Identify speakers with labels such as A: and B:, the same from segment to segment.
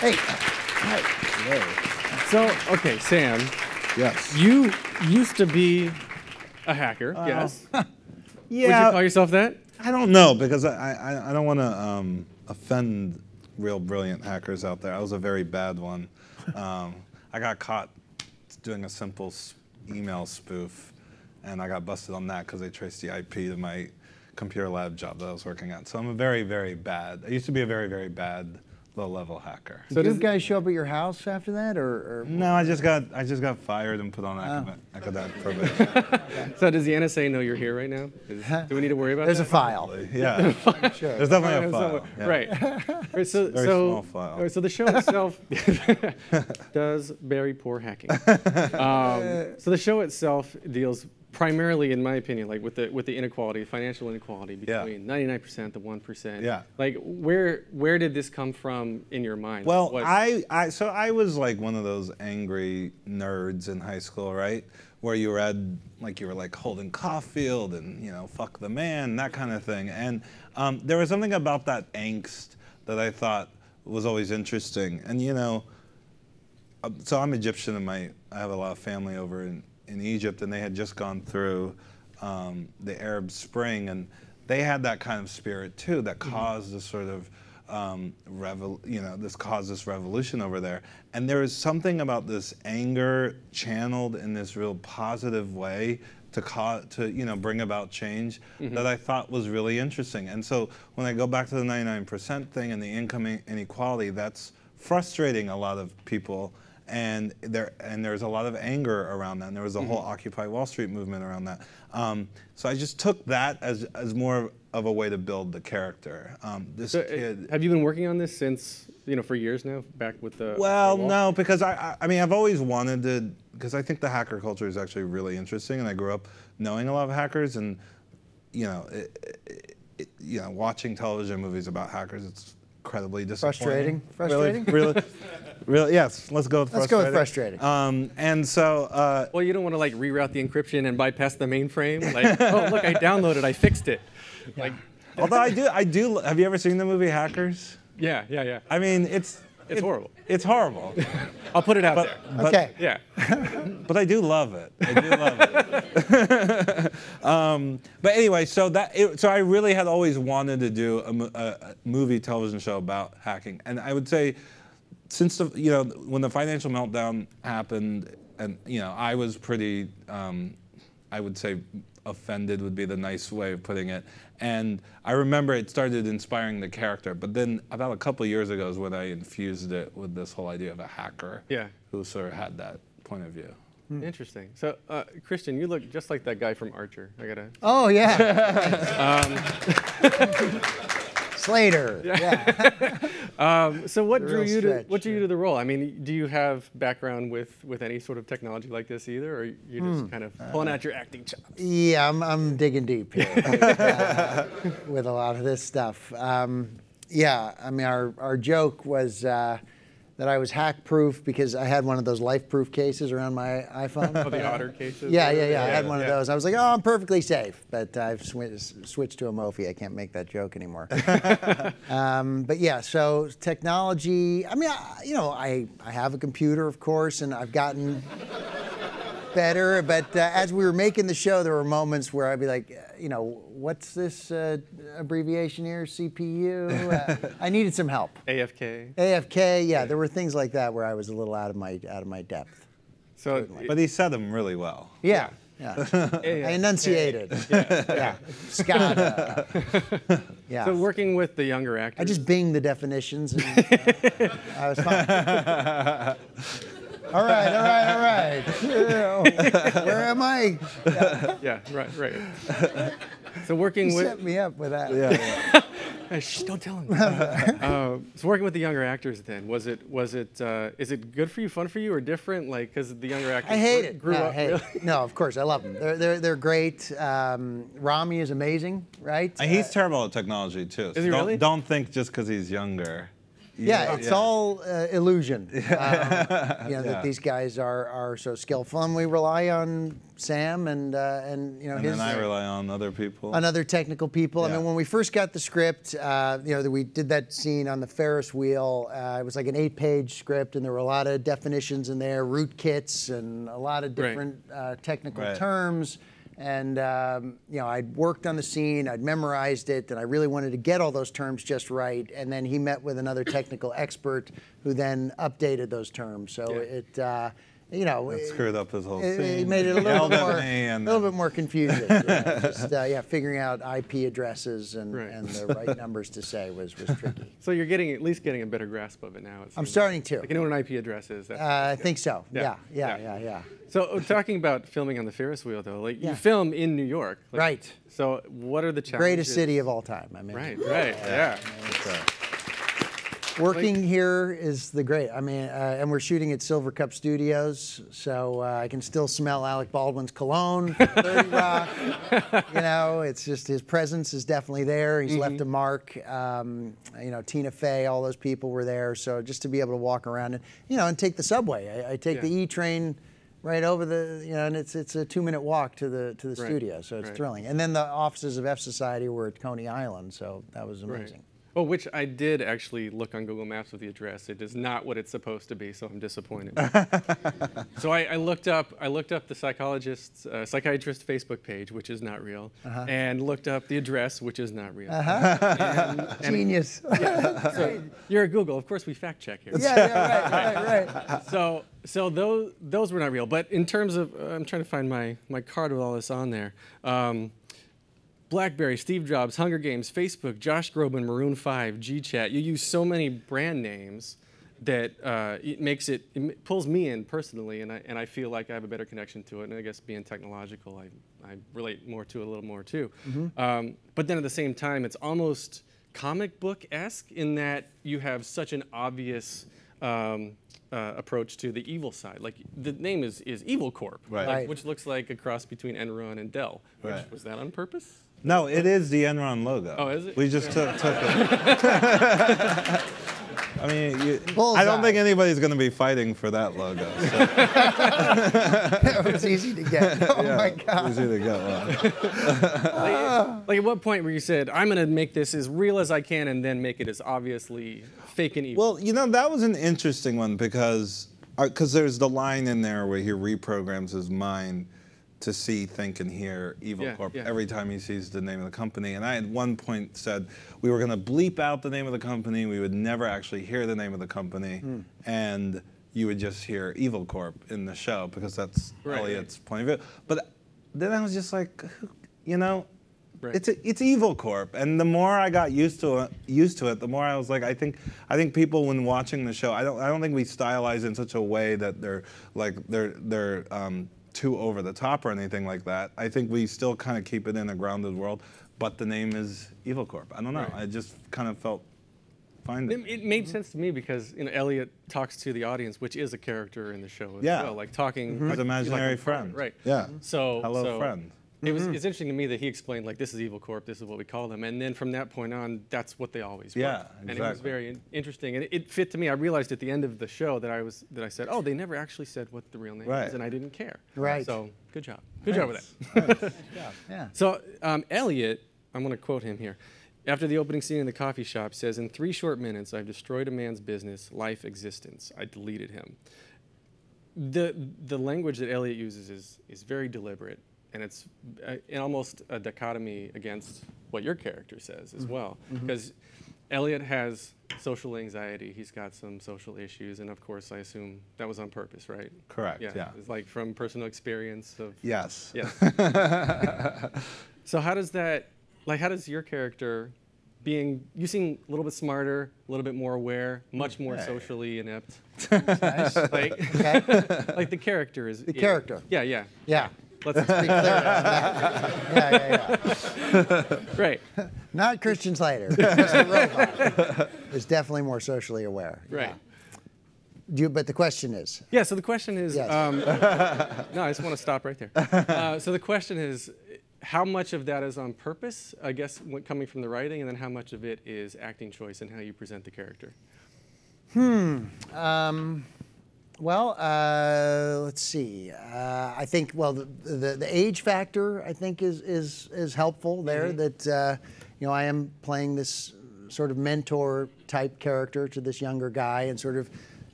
A: Hey. Hi.
B: So, okay, Sam.
C: Yes.
B: You used to be a hacker, yes?
C: Yeah.
B: Would you call yourself that?
C: I don't know, because I don't want to offend real brilliant hackers out there. I was a very bad one. I got caught doing a simple email spoof, and I got busted on that because they traced the IP to my computer lab job that I was working at. So I'm a very, very bad. I used to be a very, very bad low-level hacker.
A: So did you guys show up at your house after that, or?
C: No, I just got fired and put on academic probation.
A: Okay.
B: So does the NSA know you're here right now? Do we need to worry about
A: There's
B: that?
A: a file.
C: Yeah.
A: Sure.
C: There's definitely a file. Yeah.
B: Right. So,
C: Very small file.
B: So the show itself does very poor hacking. So the show itself deals primarily, in my opinion, like with the inequality, financial inequality between 99%, the 1%.
C: Yeah.
B: Like where did this come from in your mind?
C: Well, so I was like one of those angry nerds in high school, right? Where you read, like you were like Holden Caulfield and, you know, fuck the man, that kind of thing. And there was something about that angst that I thought was always interesting. And, you know, so I'm Egyptian and I have a lot of family over in Egypt, and they had just gone through the Arab Spring, and they had that kind of spirit too that caused this sort of this revolution over there. And there was something about this anger channeled in this real positive way to bring about change that I thought was really interesting. And so when I go back to the 99% thing and the income inequality, that's frustrating a lot of people. And there's a lot of anger around that, and there was a whole Occupy Wall Street movement around that. So I just took that as more of a way to build the character. This kid.
B: Have you been working on this since, for years now, back with the?
C: Well, no, because I mean, I've always wanted to, because I think the hacker culture is actually really interesting, and I grew up knowing a lot of hackers, and watching television movies about hackers, it's incredibly disappointing.
A: Frustrating?
C: Really, yes. Let's go with frustrating.
A: Let's go with frustrating.
C: And so.
B: Well, you don't want to like reroute the encryption and bypass the mainframe. Like, oh look, I downloaded, I fixed it.
A: Yeah.
B: Like.
C: Although I do. Have you ever seen the movie Hackers?
B: Yeah.
C: I mean, it's
B: horrible.
C: It's horrible.
B: I'll put it out there.
A: Okay.
B: Yeah.
C: But I do love it. I do love it. But anyway, so I really had always wanted to do a movie television show about hacking, and I would say, since when the financial meltdown happened, and I was pretty, I would say, offended would be the nice way of putting it. And I remember it started inspiring the character, but then about a couple of years ago is when I infused it with this whole idea of a hacker who sort of had that point of view.
B: Interesting. So, Christian, you look just like that guy from Archer. I gotta.
A: Oh yeah. Slater. Yeah.
B: So what drew you
A: stretch,
B: to the role? I mean, do you have background with any sort of technology like this either, or you just kind of pulling out your acting chops?
A: Yeah, I'm digging deep here with a lot of this stuff. Yeah, I mean, our joke was that I was hack-proof because I had one of those life-proof cases around my iPhone.
B: Oh, the Otter cases?
A: Yeah. I had one of those. I was like, oh, I'm perfectly safe. But I've switched to a Mophie. I can't make that joke anymore. But yeah, so technology, I mean, I have a computer, of course, and I've gotten better. But as we were making the show, there were moments where I'd be like, what's this abbreviation here? CPU? I needed some help.
B: AFK.
A: AFK. Yeah, there were things like that where I was a little out of my depth.
B: So,
C: but he said them really well.
A: Yeah. I enunciated. Yeah. SCADA. Yeah.
B: So working with the younger actors.
A: I just binged the definitions and I was fine. All right. Where am I?
B: Yeah, right. So working with.
A: Set me up with that. Yeah.
B: Hey, shh, don't tell him. So working with the younger actors, then is it good for you, fun for you, or different? Like, because the younger actors.
A: I hate it.
B: Grew up. Really?
A: No, of course I love them. They're great. Rami is amazing, right?
C: And he's terrible at technology too.
B: Is he really?
C: Don't think just because he's younger.
A: Yeah, it's all illusion. That these guys are so skillful, and we rely on Sam and his.
C: And I rely on other people.
A: On other technical people.
C: Yeah.
A: I mean, when we first got the script, we did that scene on the Ferris wheel. It was like an 8-page script, and there were a lot of definitions in there, rootkits, and a lot of different technical terms. And I'd worked on the scene, I'd memorized it, and I really wanted to get all those terms just right. And then he met with another technical expert who then updated those terms. So it
C: screwed up his whole scene.
A: It made it a little bit more confusing. Figuring out IP addresses and the right numbers to say was tricky.
B: So you're at least getting a better grasp of it now.
A: I'm starting to.
B: Like you know what an IP address is?
A: I think so. Yeah.
B: So talking about filming on the Ferris wheel, though, you film in New York.
A: Right.
B: So what are the challenges?
A: Greatest city of all time. I mean.
B: Right. Yeah.
A: Working here is the great. I mean, and we're shooting at Silver Cup Studios, so I can still smell Alec Baldwin's cologne from 30 Rock. It's just his presence is definitely there. He's left a mark. Tina Fey, all those people were there. So just to be able to walk around and take the subway. I take the E train right over and it's a 2-minute walk to the studio, so it's thrilling. And then the offices of F Society were at Coney Island, so that was amazing.
B: Oh, which I did actually look on Google Maps with the address. It is not what it's supposed to be, so I'm disappointed. So I looked up the psychiatrist Facebook page, which is not real, and looked up the address, which is not real.
A: Genius.
B: So you're at Google, of course we fact check here.
A: Right.
B: So those were not real. But in terms of, I'm trying to find my card with all this on there. BlackBerry, Steve Jobs, Hunger Games, Facebook, Josh Groban, Maroon 5, G-Chat. You use so many brand names that it pulls me in personally, and I feel like I have a better connection to it. And I guess being technological, I relate more to it a little more too. But then at the same time, it's almost comic book-esque in that you have such an obvious approach to the evil side. Like the name is Evil Corp, which looks like a cross between Enron and Dell. Was that on purpose?
C: No, it is the Enron logo.
B: Oh, is it?
C: We just took it. I mean, I don't think anybody's going to be fighting for that logo. So.
A: It was easy to get. Oh my God.
C: Easy to get.
B: Like at what point where you said, I'm going to make this as real as I can and then make it as obviously fake and evil?
C: Well, that was an interesting one because there's the line in there where he reprograms his mind to see, think, and hear Evil Corp every time he sees the name of the company. And I at one point said we were going to bleep out the name of the company. We would never actually hear the name of the company. And you would just hear Evil Corp in the show because that's Elliot's point of view. But then I was just like, it's Evil Corp. And the more I got used to it, the more I was like, I think people when watching the show, I don't think we stylize in such a way that they're too over the top or anything like that. I think we still kind of keep it in a grounded world, but the name is Evil Corp. I don't know. I just kind of felt fine.
B: It made sense to me because Elliot talks to the audience, which is a character in the show as well, like talking.
C: His imaginary friend.
B: Right.
C: Yeah.
B: Hello,
C: friend.
B: It's interesting to me that he explained this is Evil Corp, this is what we call them, and then from that point on, that's what they always were.
C: Yeah, exactly.
B: And it was very interesting, and it fit to me. I realized at the end of the show that I said, oh, they never actually said what the real name is, and I didn't care.
A: Right.
B: So good job. Good job with that.
A: Nice job. Yeah.
B: So Elliot, I'm going to quote him here. After the opening scene in the coffee shop, says, "In 3 short minutes, I've destroyed a man's business, life, existence. I deleted him." The language that Elliot uses is very deliberate. And it's almost a dichotomy against what your character says as well. Because Elliot has social anxiety. He's got some social issues. And of course, I assume that was on purpose, right?
C: Correct, yeah.
B: It's like from personal experience of...
C: Yes.
B: Yes. So how does your character you seem a little bit smarter, a little bit more aware, much more socially inept.
A: Nice.
B: Like the character is...
A: The character.
B: Yeah.
A: Let's be clear on that. Yeah.
B: Right.
A: Not Christian Slater. Mr. Robot is definitely more socially aware.
B: Right.
A: Yeah. But the question is?
B: Yeah, so the question is,
A: yes.
B: No, I just want to stop right there. So the question is, how much of that is on purpose, I guess, coming from the writing, and then how much of it is acting choice and how you present the character?
A: Well, let's see. I think the age factor I think is helpful there. That I am playing this sort of mentor type character to this younger guy and sort of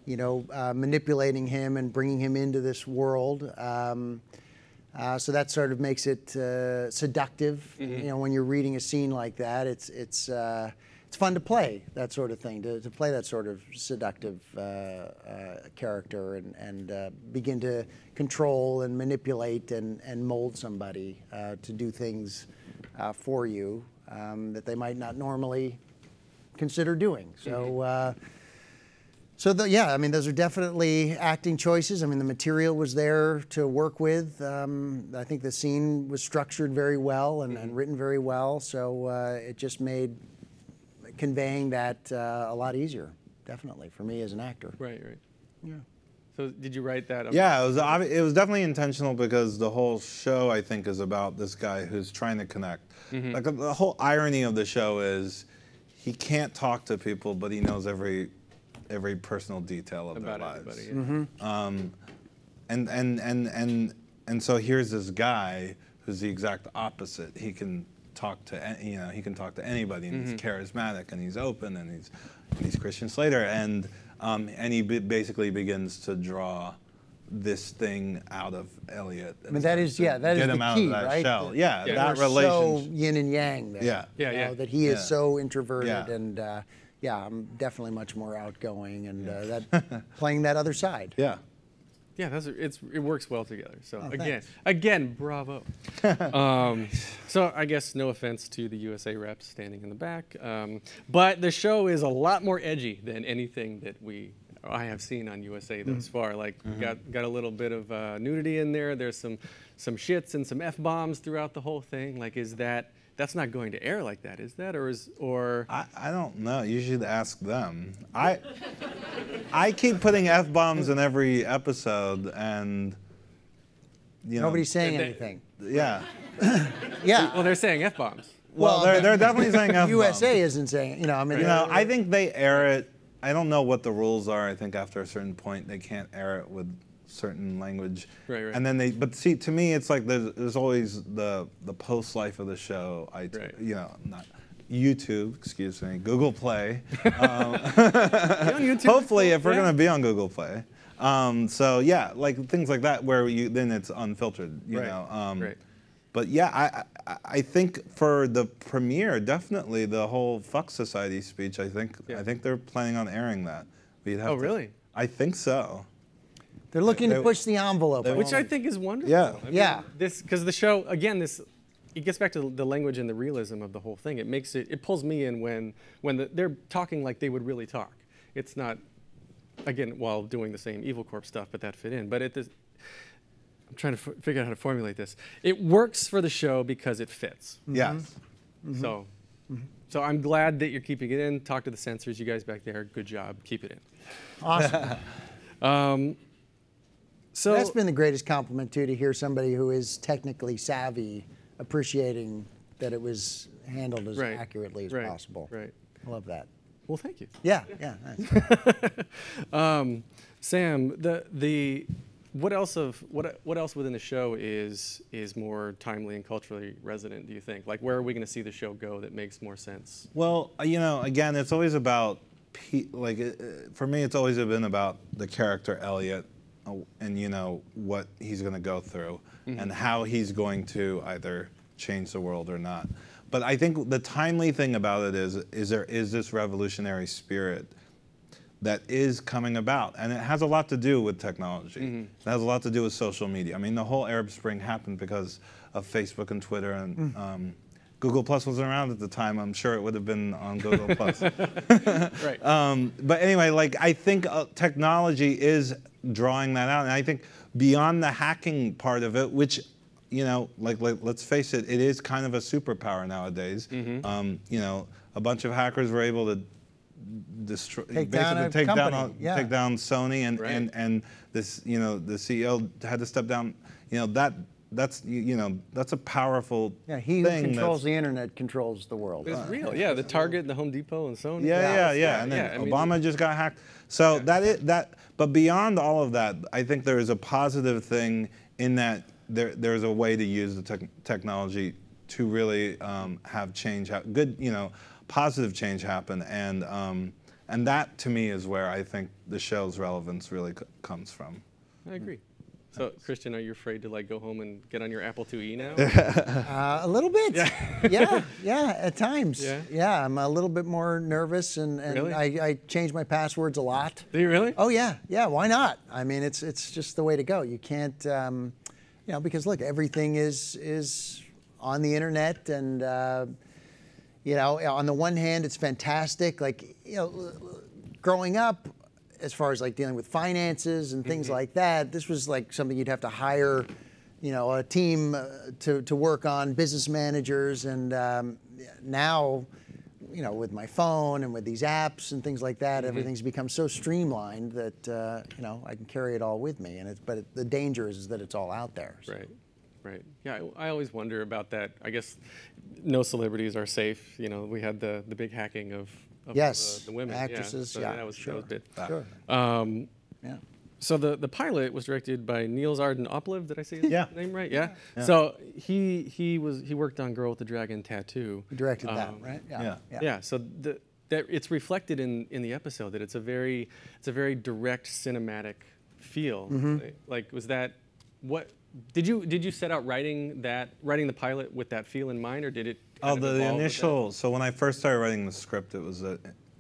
A: manipulating him and bringing him into this world. So that sort of makes it seductive. When you're reading a scene like that, it's fun to play that sort of thing, to play that sort of seductive character and begin to control and manipulate and mold somebody to do things for you that they might not normally consider doing. So. Yeah, I mean, those are definitely acting choices. I mean, the material was there to work with. I think the scene was structured very well and written very well. So it just made conveying that a lot easier, definitely, for me as an actor.
B: Right. Yeah. So did you write that?
C: Yeah, it was definitely intentional because the whole show, I think, is about this guy who's trying to connect. Like the whole irony of the show is he can't talk to people, but he knows every personal detail of their lives. And so here's this guy who's the exact opposite. He can talk to he can talk to anybody, and he's charismatic, and he's open, and he's Christian Slater, and he basically begins to draw this thing out of Elliot.
A: I mean, that is the key, right?
C: Shell. That relationship.
A: So yin and yang there.
C: Yeah.
A: That he is so introverted and. I'm definitely much more outgoing and that playing that other side.
B: Yeah, it works well together. So again, bravo. So I guess no offense to the USA reps standing in the back, but the show is a lot more edgy than anything that I have seen on USA thus far. Like got a little bit of nudity in there. There's some shits and some F-bombs throughout the whole thing. Like, that's not going to air like that, is that, or?
C: I don't know. You should ask them. I keep putting F-bombs in every episode, and
A: nobody's saying anything.
C: Yeah.
A: Yeah.
B: Well, they're saying F-bombs.
C: Well, they're definitely saying F-bombs.
A: USA isn't saying.
C: I think they air it. I don't know what the rules are. I think after a certain point they can't air it with certain language.
B: Right.
C: And then but see, to me, it's like there's always the post life of the show. Not YouTube, excuse me, Google Play. Hopefully, if we're gonna be on Google Play. So yeah, like things like that where then it's unfiltered. You know.
B: Right.
C: But yeah, I think for the premiere, definitely the whole Fuck Society speech. I think they're planning on airing that.
B: Really?
C: I think so.
A: They're looking to push the envelope,
B: which I think is wonderful.
C: Yeah.
B: I mean, because the show again, it gets back to the language and the realism of the whole thing. It pulls me in when they're talking like they would really talk. It's not, again, while doing the same Evil Corp stuff, but that fit in. But I'm trying to figure out how to formulate this. It works for the show because it fits.
C: Yes.
B: So I'm glad that you're keeping it in. Talk to the censors, you guys back there. Good job. Keep it in.
A: Awesome. So that's been the greatest compliment too, to hear somebody who is technically savvy appreciating that it was handled as accurately as possible.
B: Right.
A: I love that.
B: Well, thank you.
A: Yeah. Nice.
B: Sam, what else within the show is more timely and culturally resonant, do you think? Like, where are we going to see the show go that makes more sense?
C: Well, again, it's always about for me, it's always been about the character Elliot. And what he's going to go through and how he's going to either change the world or not. But I think the timely thing about it is there is this revolutionary spirit that is coming about, and it has a lot to do with technology. It has a lot to do with social media. I mean, the whole Arab Spring happened because of Facebook and Twitter, and Google Plus wasn't around at the time. I'm sure it would have been on Google Plus.
B: Right.
C: But anyway, I think technology is drawing that out, and I think beyond the hacking part of it, which let's face it, it is kind of a superpower nowadays. A bunch of hackers were able to take down Sony, and this the CEO had to step down. that's you know, that's a powerful
A: Yeah, he who
C: thing
A: controls the internet controls the world.
B: It's real. Yeah, the Target, and the Home Depot, and Sony.
C: Yeah. And then Obama just got hacked. So but beyond all of that, I think there is a positive thing in that there's a way to use the technology to really have change, good, you know, positive change happen, and that to me is where I think the show's relevance really comes from.
B: I agree. So, Christian, are you afraid to like go home and get on your Apple IIe now?
A: A little bit. Yeah, at times.
B: Yeah?
A: I'm a little bit more nervous, and
B: Really?
A: I change my passwords a lot.
B: Do you really?
A: Oh yeah, why not? I mean, it's just the way to go. You can't, you know, because look, everything is on the internet, and you know, on the one hand, it's fantastic. Like, you know, growing up, as far as like dealing with finances and things like that, this was like something you'd have to hire, you know, a team to work on, business managers, and now, you know, with my phone and with these apps and things like that, everything's become so streamlined that you know, I can carry it all with me. And but the danger is that it's all out there. So.
B: Right. Yeah, I always wonder about that. I guess no celebrities are safe. You know, we had the big hacking of
A: yes,
B: the women,
A: actresses.
B: So
A: Yeah,
B: that was
A: sure.
B: Sure.
A: Yeah.
B: So the pilot was directed by Niels Arden Oplev. Did I say his name right? Yeah. So he worked on Girl with the Dragon Tattoo.
A: He directed that, right?
B: Yeah. So that it's reflected in the episode that it's a very direct cinematic feel. Like, was that what? Did you set out writing the pilot with that feel in mind, or did it?
C: The initial. So when I first started writing the script,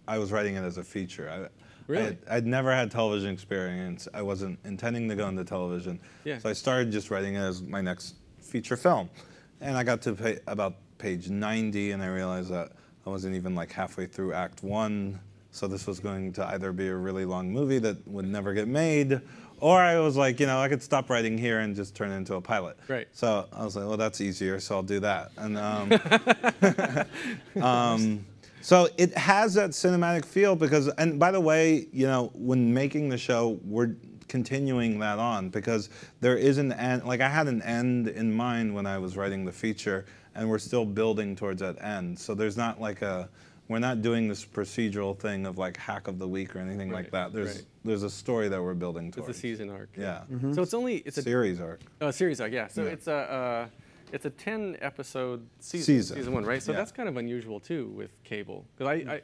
C: I was writing it as a feature.
B: Really?
C: I'd never had television experience. I wasn't intending to go into television.
B: Yeah.
C: So I started just writing it as my next feature film, and I got to about page 90, and I realized that I wasn't even like halfway through Act 1. So this was going to either be a really long movie that would never get made, or I was like, you know, I could stop writing here and just turn it into a pilot.
B: Right.
C: So I was like, well, that's easier, so I'll do that. And so it has that cinematic feel because, and by the way, you know, when making the show, we're continuing that on because there is an end. Like I had an end in mind when I was writing the feature, and we're still building towards that end. So there's not like we're not doing this procedural thing of like hack of the week or anything like that. There's a story that we're building towards.
B: It's a season arc.
C: Yeah.
B: So it's a
C: series arc.
B: Oh, series arc. Yeah. So it's a 10 episode season 1, right? So that's kind of unusual too with cable, because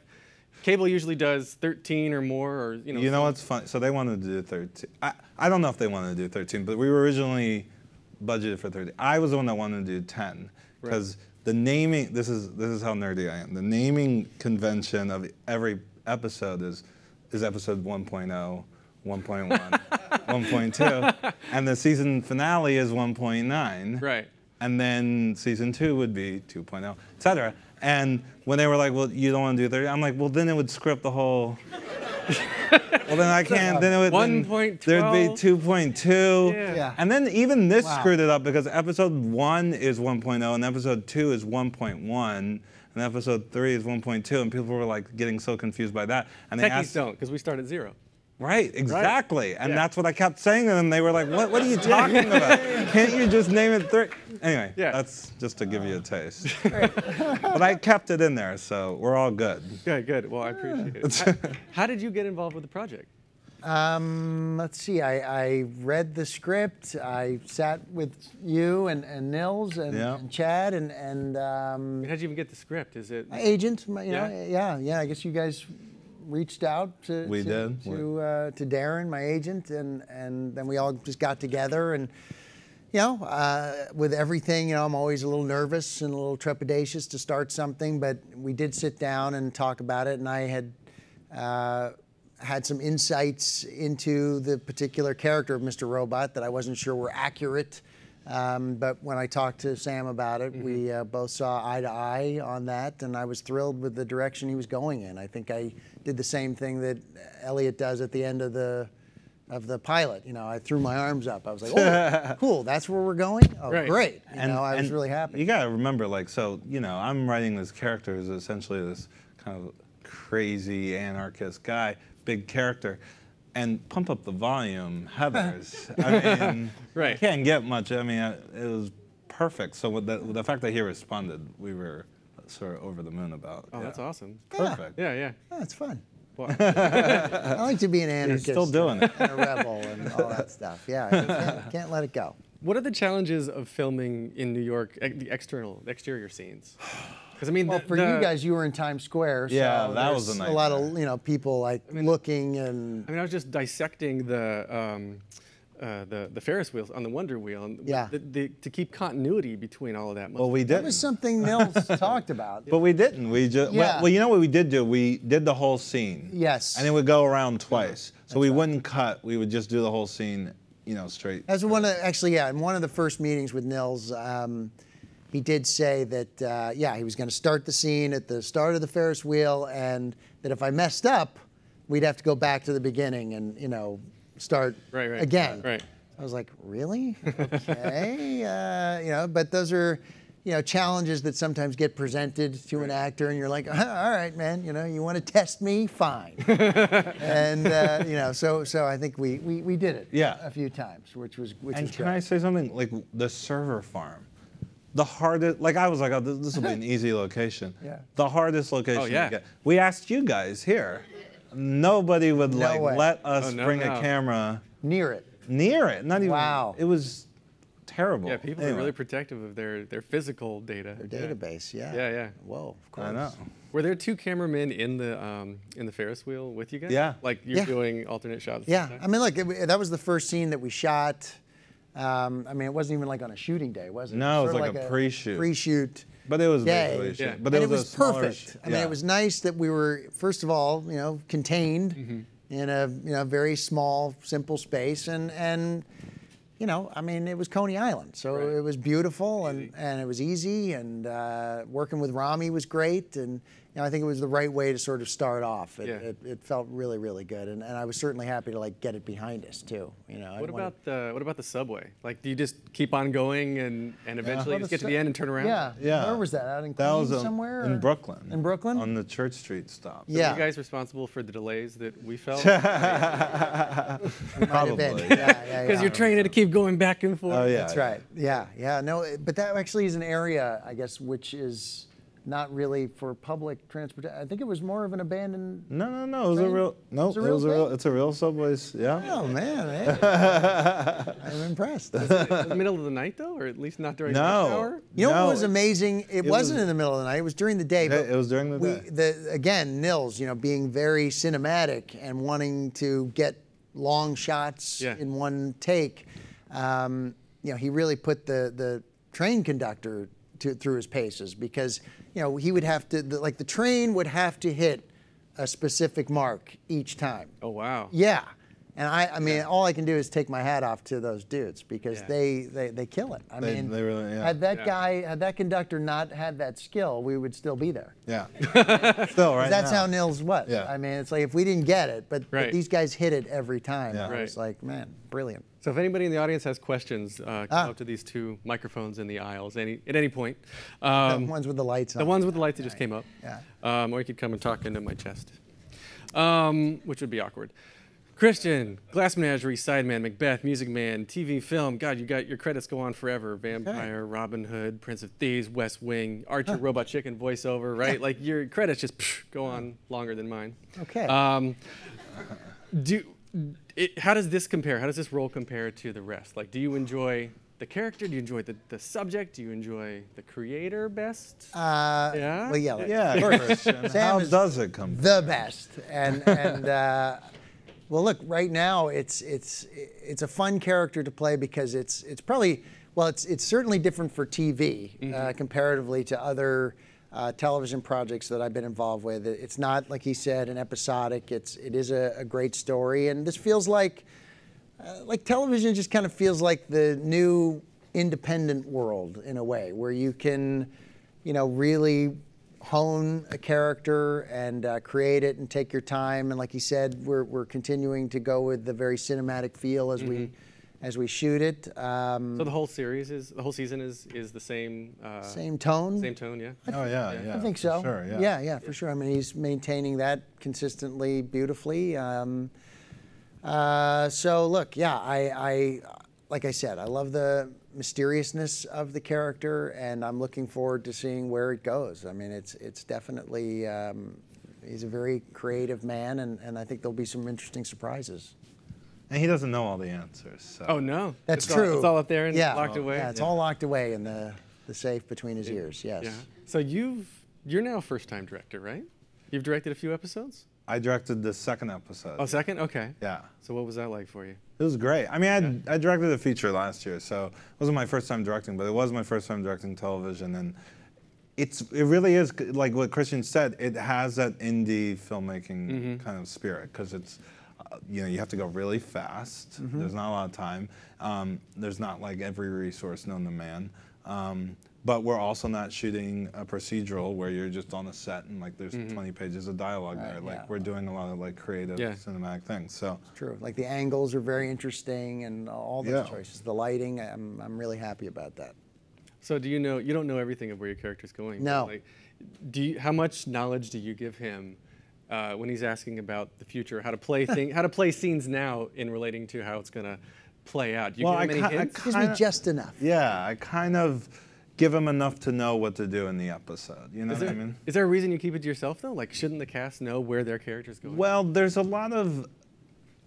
B: cable usually does 13 or more, or you know.
C: You know what's funny? So they wanted to do 13. I don't know if they wanted to do 13, but we were originally budgeted for 13. I was the one that wanted to do 10 because. The naming, this is how nerdy I am. The naming convention of every episode is episode 1.0, 1.1, 1.2, and the season finale is 1.9.
B: Right.
C: And then season 2 would be 2.0, et cetera. And when they were like, well, you don't want to do 30, I'm like, well, then it would script the whole. Well, then I can't. Then it would.
B: 1.12.
C: There'd be 2.2.
A: Yeah.
C: And then even this screwed it up because episode 1 is 1.0 and episode 2 is 1.1 and episode 3 is 1.2, and people were like getting so confused by that. And they
B: Techies don't, because we start at 0.
C: Right, exactly. And that's what I kept saying to them. They were like, what are you talking about? Can't you just name it 3? Anyway, that's just to give you a taste. But I kept it in there, so we're all good.
B: Good. Well, I appreciate it. How did you get involved with the project?
A: Let's see. I read the script. I sat with you and Nils and Chad and
B: How'd you even get the script? Is it
A: my agent? You know, yeah. I guess you guys reached out to Darren, my agent, and then we all just got together, and you know, with everything, you know, I'm always a little nervous and a little trepidatious to start something, but we did sit down and talk about it, and I had some insights into the particular character of Mr. Robot that I wasn't sure were accurate. But when I talked to Sam about it, we both saw eye to eye on that, and I was thrilled with the direction he was going in. I think I did the same thing that Elliot does at the end of the pilot. You know, I threw my arms up. I was like, oh, cool, that's where we're going? Oh, great. You know, I was really happy.
C: You got to remember, like, so, you know, I'm writing this character as essentially this kind of crazy anarchist guy, big character. and pump up the volume, Heathers. I mean,
B: Right.
C: you can't get much. I mean, it was perfect. So with the fact that he responded, we were sort of over the moon about.
B: Oh, that's awesome.
C: Perfect.
B: Yeah, yeah.
A: Oh, it's fun.
B: Wow.
A: I like to be an anarchist.
C: still doing it.
A: And a rebel and all that stuff. Yeah, can't let it go.
B: What are the challenges of filming in New York, the exterior scenes? Because I mean,
A: Well, for you guys, you were in Times Square, so
C: Yeah, that was a
A: there's a lot of
C: nightmare.
A: people like looking and.
B: I mean, I was just dissecting the Ferris wheels on the Wonder Wheel, and
A: Yeah.
B: to keep continuity between all of that.
C: Well, we
A: That
C: didn't.
A: was something Nils talked about.
C: But we didn't. We just
A: Yeah.
C: well, you know what we did do? We did the whole scene.
A: Yes.
C: And it would go around twice. So we wouldn't cut. We would just do the whole scene, straight.
A: That's one of in one of the first meetings with Nils, he did say that he was going to start the scene at the start of the Ferris wheel, and that if I messed up, we'd have to go back to the beginning and start
B: Right.
A: again.
B: Right.
A: I was like, really? Okay. But those are challenges that sometimes get presented to an actor, and you're like, all right, man, you want to test me? Fine. And, so I think we did it a few times, which was
C: And
A: great.
C: can I say something? Like the server farm, the hardest. Like I was like, oh, this will be an easy location.
A: Yeah.
C: The hardest location.
B: Oh, yeah.
C: to get. We asked you guys here. Nobody would
A: way.
C: let us
B: no,
C: bring
B: no.
C: a camera
A: Near it.
C: near it. Not even.
A: Wow.
C: It was terrible.
B: Yeah, people are really protective of their physical data.
A: Their database, yeah.
B: Yeah.
A: Whoa, of course.
C: I know.
B: Were there two cameramen in the Ferris wheel with you guys?
C: Yeah.
B: Like you're
A: Yeah.
B: doing alternate shots.
A: Yeah, I mean, look, that was the first scene that we shot. I mean, it wasn't even like on a shooting day, was it?
C: No, it was
A: Sort of
C: like a pre-shoot.
A: Pre-shoot.
C: But it was
A: day.
C: basically a shoot.
B: Yeah.
C: But
A: And
C: it
A: it
C: was,
A: was
C: a smaller
A: perfect. I mean, it was nice that we were, first of all, contained in a very small, simple space, and I mean, it was Coney Island, so
B: Right.
A: it was beautiful and it was easy, and working with Rami was great, and I think it was the right way to sort of start off. It felt really, really good, and I was certainly happy to get it behind us too.
B: What about the subway? Like, do you just keep on going and eventually
A: Well,
B: just get to
A: the
B: the end and turn around?
A: Yeah. Where was that? Out in
C: That was
A: Queens somewhere?
C: in
A: or-
C: Brooklyn.
A: In Brooklyn?
C: On the Church Street stop.
B: Were
A: Yeah.
B: you guys responsible for the delays that we felt?
A: Might have been.
C: Probably.
A: Yeah.
B: Because you're training to keep going back and forth.
C: Oh yeah.
A: That's right. Yeah. No, but that actually is an area, I guess, which is not really for public transportation. I think it was more of an abandoned.
C: No. It was a
A: Train?
C: real. No,
A: It was a real thing?
C: It's a real subways. Yeah.
A: Oh man, hey. I'm impressed.
B: Was it the middle of the night though, or at least not during rush
C: No.
B: hour?
A: You know
C: No,
A: what was amazing? It wasn't
C: was-
A: in the middle of the night. It was during the day. But
C: It was during the day.
A: Again, Nils, being very cinematic and wanting to get long shots
B: Yeah.
A: in one take. He really put the train conductor through his paces, because he would have to the train would have to hit a specific mark each time.
B: Oh wow.
A: Yeah. And I mean, all I can do is take my hat off to those dudes, because
B: Yeah.
A: they kill it. I
C: They-
A: mean,
C: they really- yeah.
A: had that conductor not had that skill, we would still be there.
C: Yeah. Still right
A: That's
C: now.
A: how Nils was.
C: Yeah.
A: I mean, it's like if we didn't get it, but
B: Right.
A: these guys hit it every time.
C: Yeah.
A: I was
B: Right.
A: like, man, brilliant.
B: So if anybody in the audience has questions, come up to these two microphones in the aisles at any point.
A: The ones with the lights on.
B: The ones with the lights that just came up.
A: Yeah.
B: Or you could come and talk into my chest, which would be awkward. Christian, Glass Menagerie, Sideman, Macbeth, Music Man, TV, film. God, your credits go on forever. Vampire, Robin Hood, Prince of Thieves, West Wing, Archer, Robot Chicken voiceover, right? Like your credits just go on longer than mine.
A: Okay.
B: How does this compare? How does this role compare to the rest? Like, do you enjoy the character? Do you enjoy the subject? Do you enjoy the creator best? Yeah?
A: Well, yeah.
C: Yeah. Christian,
A: Sam
C: how
A: is
C: does it come?
A: the best. And well, look, right now it's a fun character to play, because it's probably, well, it's certainly different for TV comparatively to other television projects that I've been involved with. It's not, like he said, an episodic. It is a great story, and this feels like television just kind of feels like the new independent world in a way, where you can, really hone a character and create it and take your time. And like he said, we're continuing to go with the very cinematic feel as we shoot it.
B: So the whole season is the same.
A: Same tone.
B: Same tone, yeah.
C: Oh yeah.
A: I think so.
C: For sure. Yeah.
A: Yeah, for sure. I mean, he's maintaining that consistently, beautifully. So look, yeah, I like I said, I love the mysteriousness of the character, and I'm looking forward to seeing where it goes. I mean, it's definitely he's a very creative man, and I think there'll be some interesting surprises.
C: And he doesn't know all the answers. So.
B: Oh no,
A: That's
B: it's
A: true.
B: It's all up there and
A: Yeah.
B: locked away.
A: Yeah, it's all locked away in the safe between his ears. Yes.
B: Yeah. So you're now a first-time director, right? You've directed a few episodes?
C: I directed the second episode.
B: Oh, second? Okay.
C: Yeah.
B: So what was that like for you?
C: It was great. I mean, I directed a feature last year, so it wasn't my first time directing, but it was my first time directing television, and it really is like what Christian said. It has that indie filmmaking kind of spirit because it's, you know, you have to go really fast. There's not a lot of time. There's not like every resource known to man. But we're also not shooting a procedural where you're just on a set and like there's 20 pages of dialogue there. Like we're doing a lot of like creative cinematic things. So
A: true. Like the angles are very interesting and all the choices. The lighting, I'm really happy about that.
B: So do you know, you don't know everything of where your character's going?
A: No.
B: Like, how much knowledge do you give him when he's asking about the future, how to play scenes now in relating to how it's going to play out? Do you give him any hints?
A: Gives me just enough.
C: Yeah, I kind of give him enough to know what to do in the episode. You know what I mean?
B: Is there a reason you keep it to yourself though? Like, shouldn't the cast know where their character's going?
C: Well, there's a lot of,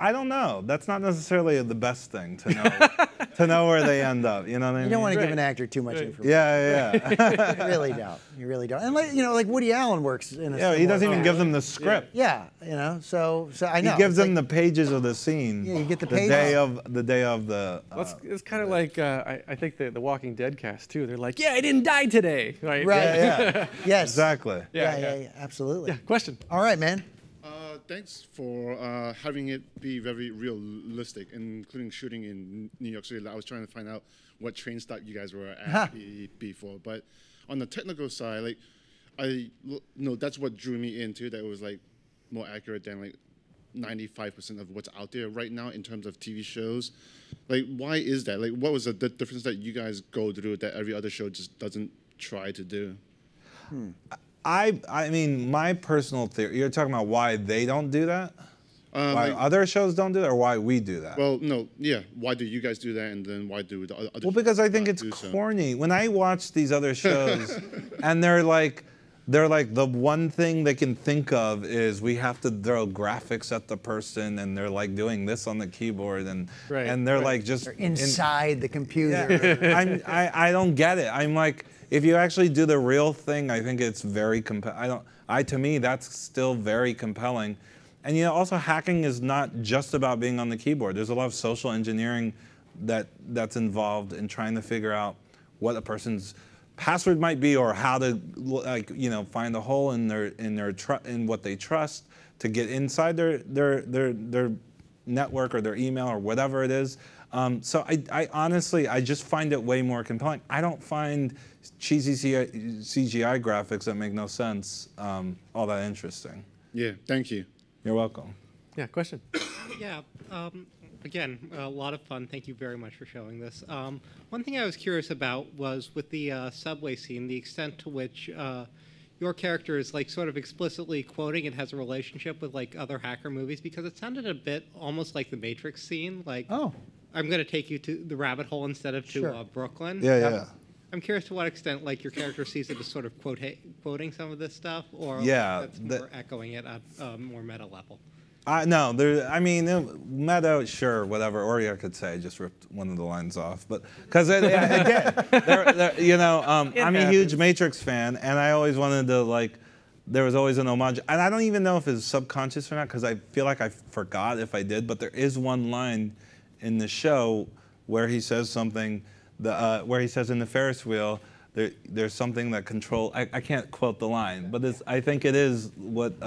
C: I don't know. That's not necessarily the best thing to know, to know where they end up. You know what I mean?
A: You don't want to give an actor too much information.
C: Yeah.
A: You really don't. You really don't. And like, you know, like Woody Allen works in a.
C: Yeah, he doesn't even give them the script.
A: Yeah, you know. So I know.
C: He gives them the pages of the scene.
A: Yeah, you get the
C: pages. The day of the.
B: It's kind of like I think the Walking Dead cast too. They're like, yeah, I didn't die today. Right.
A: Right.
C: Yeah.
A: Yes.
C: Exactly.
A: Yeah. Absolutely.
B: Yeah. Question.
A: All right, man.
D: Thanks for having it be very realistic, including shooting in New York City. I was trying to find out what train stop you guys were at before. But on the technical side, like that's what drew me into that. It was like more accurate than like 95% of what's out there right now in terms of TV shows. Like, why is that? Like, what was the difference that you guys go through that every other show just doesn't try to do?
C: I mean, my personal theory, you're talking about why they don't do that? Why other shows don't do that, or why we do that?
D: Well, no, yeah. Why do you guys do that, and then why do the other shows?
C: Well, because I think it's
D: so?
C: corny. When I watch these other shows, and they're like the one thing they can think of is we have to throw graphics at the person, and they're like doing this on the keyboard, and they're like just
A: they're inside the computer.
C: Yeah. I don't get it. I'm like, if you actually do the real thing, I think it's very compelling. To me, that's still very compelling. And you know, also hacking is not just about being on the keyboard. There's a lot of social engineering that's involved in trying to figure out what a person's password might be, or how to, like, you know, find a hole in in what they trust to get inside their network or their email or whatever it is. So I honestly, I just find it way more compelling. I don't find cheesy CGI graphics that make no sense all that interesting.
D: Yeah, thank you.
C: You're welcome.
B: Yeah, question.
E: Yeah, again, a lot of fun. Thank you very much for showing this. One thing I was curious about was with the subway scene, the extent to which your character is like sort of explicitly quoting and has a relationship with like other hacker movies, because it sounded a bit almost like the Matrix scene, like, I'm going to take you to the rabbit hole instead of to Brooklyn.
C: Yeah.
E: I'm curious to what extent, like, your character sees it as sort of quoting some of this stuff, or that's more echoing it at a more meta level.
C: No, I mean, meta, sure, whatever. Or you could say just ripped one of the lines off, but because again, you know, I'm a huge Matrix fan, and I always wanted to like. There was always an homage, and I don't even know if it's subconscious or not, because I feel like I forgot if I did. But there is one line in the show where he says something, where he says in the Ferris wheel, there's something that control. I can't quote the line, but I think it is what.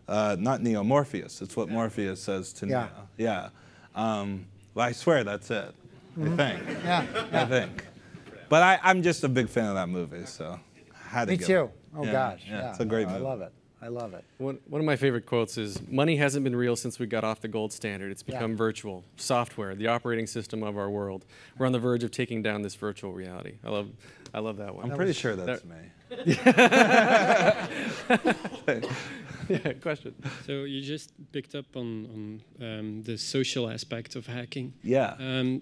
C: Not Neo, Morpheus. It's what Morpheus says to Neo. Yeah. Well, I swear that's it. I think. I think. But I'm just a big fan of that movie, so I had to
A: Me too. Oh gosh.
C: Yeah, it's a great movie.
A: I love it. I love it.
B: One of my favorite quotes is, "Money hasn't been real since we got off the gold standard. It's become virtual. Software, the operating system of our world. We're on the verge of taking down this virtual reality." I love that one.
C: I'm pretty sure that's me.
B: Yeah, question.
F: So you just picked up on the social aspect of hacking.
C: Yeah.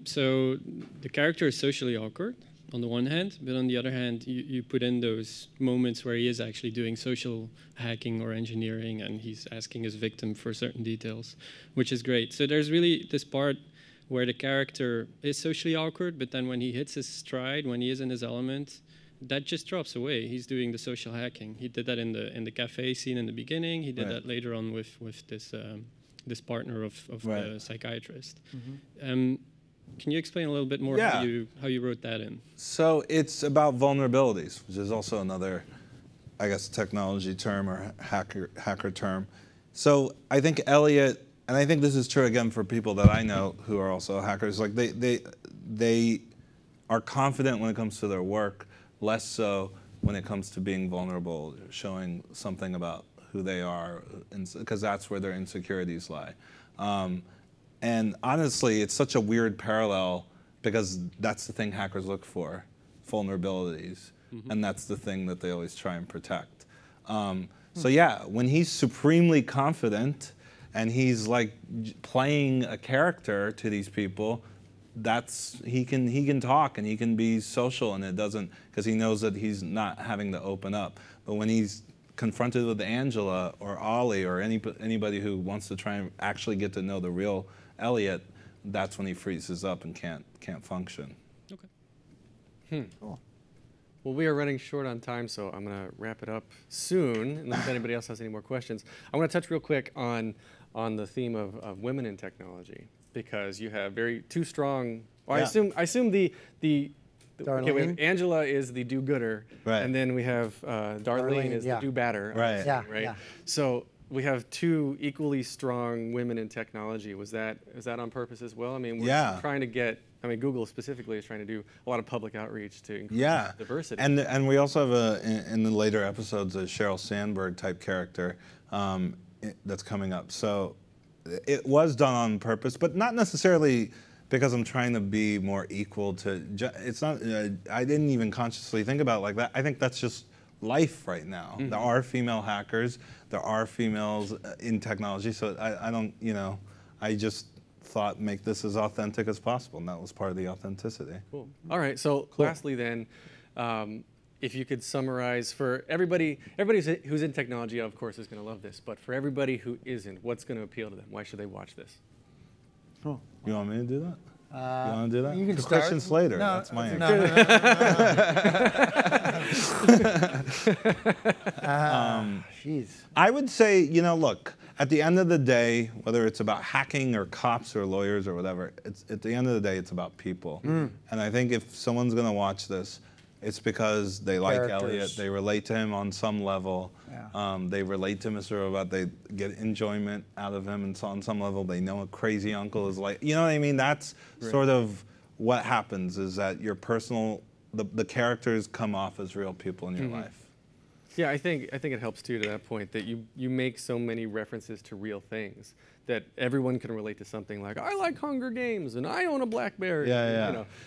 F: So the character is socially awkward on the one hand, but on the other hand, you put in those moments where he is actually doing social hacking or engineering, and he's asking his victim for certain details, which is great. So there's really this part where the character is socially awkward, but then when he hits his stride, when he is in his element, that just drops away. He's doing the social hacking. He did that in the cafe scene in the beginning. He did that later on with this this partner of the psychiatrist. Can you explain a little bit more how you wrote that in?
C: So it's about vulnerabilities, which is also another, I guess, technology term or hacker term. So I think Elliot, and I think this is true again for people that I know who are also hackers, like they are confident when it comes to their work, less so when it comes to being vulnerable, showing something about who they are, because that's where their insecurities lie. And honestly, it's such a weird parallel because that's the thing hackers look for, vulnerabilities. And that's the thing that they always try and protect. So yeah, when he's supremely confident and he's like playing a character to these people, he can talk and he can be social, and it doesn't, because he knows that he's not having to open up. But when he's confronted with Angela or Ollie or anybody who wants to try and actually get to know the real Elliot, that's when he freezes up and can't function.
F: Okay.
B: Cool. Well, we are running short on time, so I'm going to wrap it up soon, unless anybody else has any more questions. I want to touch real quick on the theme of women in technology, because you have two strong. Well, I assume the okay, we have Angela is the do-gooder, and then we have Darlene is the do-batter. Right. So we have two equally strong women in technology. Is that on purpose as well? I mean, we're trying to get. I mean, Google specifically is trying to do a lot of public outreach to increase diversity.
C: And we also have in the later episodes a Sheryl Sandberg type character that's coming up. So it was done on purpose, but not necessarily because I'm trying to be more equal to. It's not. I didn't even consciously think about it like that. I think that's just life right now. There are female hackers. There are females in technology. So I don't. I just thought make this as authentic as possible, and that was part of the authenticity.
B: Cool. All right. So lastly, then, if you could summarize for everybody who's in technology, of course, is going to love this. But for everybody who isn't, what's going to appeal to them? Why should they watch this?
A: Cool.
C: You want me to do that? You want to do that?
A: You can
C: to
A: start.
C: Christian Slater.
A: No,
C: that's my answer.
A: Jeez.
C: I would say, look, at the end of the day, whether it's about hacking or cops or lawyers or whatever, at the end of the day, it's about people. And I think if someone's going to watch this, it's because they like Elliot, they relate to him on some level, they relate to Mr. Robot, they get enjoyment out of him, and so on some level they know a crazy uncle is like, you know what I mean? That's sort of what happens, is that your personal, the characters come off as real people in your life.
B: Yeah, I think it helps too, to that point, that you make so many references to real things that everyone can relate to something like, I like Hunger Games and I own a BlackBerry.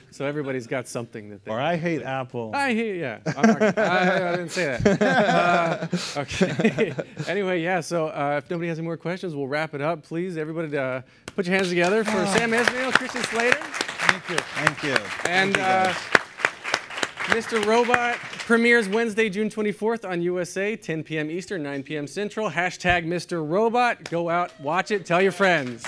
B: So everybody's got something that they.
C: Or I hate Apple.
B: I hate, I didn't say that. Okay. Anyway, so if nobody has any more questions, we'll wrap it up. Please, everybody, put your hands together for Sam Esmail, Christian Slater.
A: Thank you.
C: Thank you.
B: And Mr. Robot premieres Wednesday, June 24th on USA, 10 p.m. Eastern, 9 p.m. Central. #Mr. Robot. Go out, watch it, tell your friends.